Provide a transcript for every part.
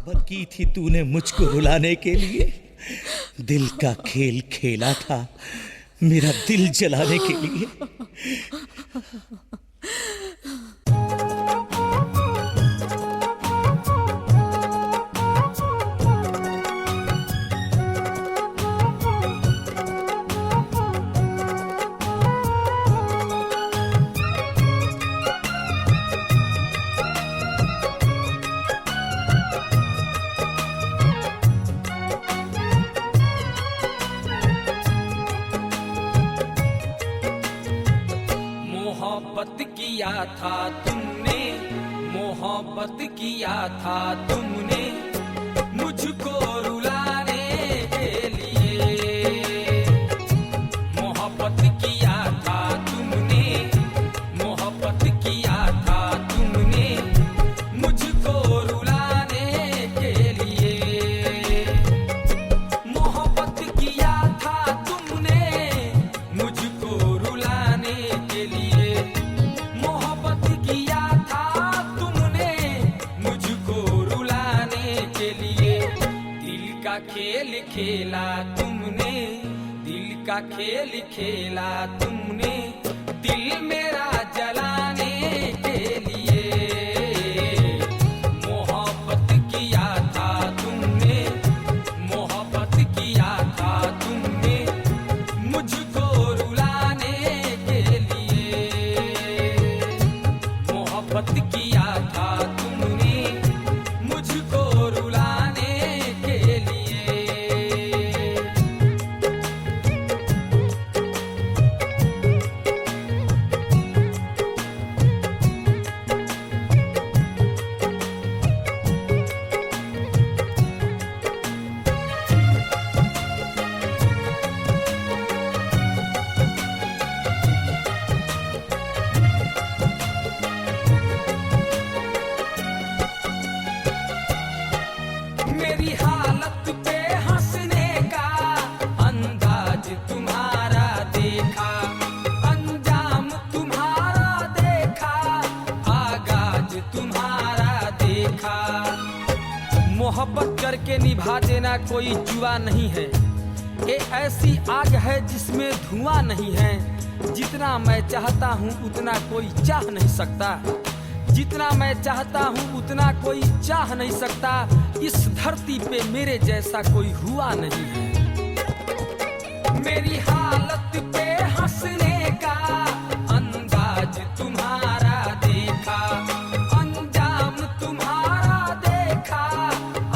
मोहब्बत की थी तूने मुझको रुलाने के लिए, दिल का खेल खेला था मेरा दिल जलाने के लिए। मोहब्बत किया था तुमने, मोहब्बत किया था तुमने मुझको रुलाने के लिए। मोहब्बत किया था तुमने, मोहब्बत किया था तुमने मुझको रुलाने के लिए। मोहब्बत किया था तुमने मुझको रुलाने के लिए। मोहब्बत किया था तुमने मुझको रुलाने के लिए। दिल का खेल खेला तुमने, दिल का खेल खेला तुमने दिल मेरा जलाने के लिए। मोहब्बत किया था तुमने, मोहब्बत किया था तुमने मुझको रुलाने के लिए। मोहब्बत किया था तुमने मुझको रुलाने के लिए। मेरी हालत पे हंसने का अंदाज तुम्हारा देखा, अंजाम तुम्हारा देखा, आगाज तुम्हारा देखा। मोहब्बत करके निभा देना कोई जुआ नहीं है, ये ऐसी आग है जिसमें धुआं नहीं है। जितना मैं चाहता हूँ उतना कोई चाह नहीं सकता, जितना मैं चाहता हूँ उतना कोई चाह नहीं सकता। इस धरती पे मेरे जैसा कोई हुआ नहीं है। मेरी हालत पे हंसने का अंदाज तुम्हारा देखा, अंजाम तुम्हारा देखा,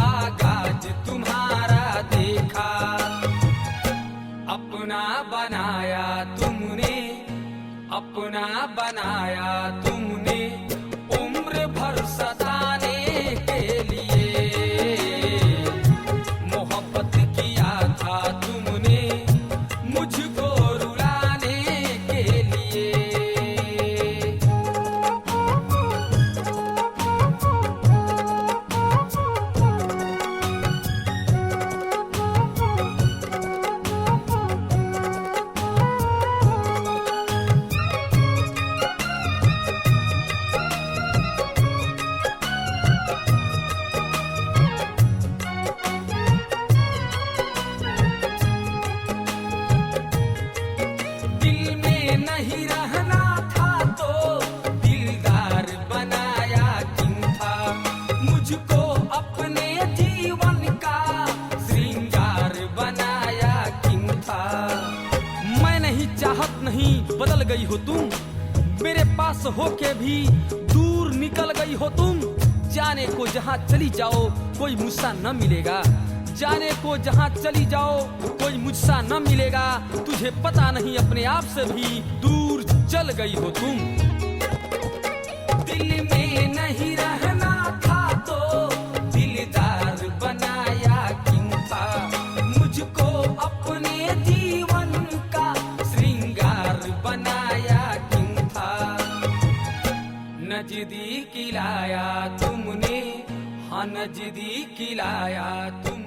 आगाज तुम्हारा देखा। अपना बनाया तुमने, अपना बनाया तुमने उम्र भर सताने के लिए। मोहब्बत किया था तुमने मुझको रुलाने के लिए। दिल में नहीं रहना था तो दिलदार बनाया क्यों था। मुझको अपने जीवन का श्रृंगार बनाया क्यों था। मैं नहीं चाहत नहीं बदल गई हो तुम, मेरे पास होके भी दूर निकल गई हो तुम। जाने को जहाँ चली जाओ कोई मुझसा न मिलेगा, जाने को जहाँ चली जाओ कोई मुझसा न मिलेगा। तुझे पता नहीं अपने आप से भी दूर चल गई हो तुम। दिल में नहीं रहना था तो दिलदार बनाया क्यों था। मुझको अपने जीवन का श्रृंगार बनाया क्यों था। नजदीक लाया तुमने, हाँ नजदीक लाया तुम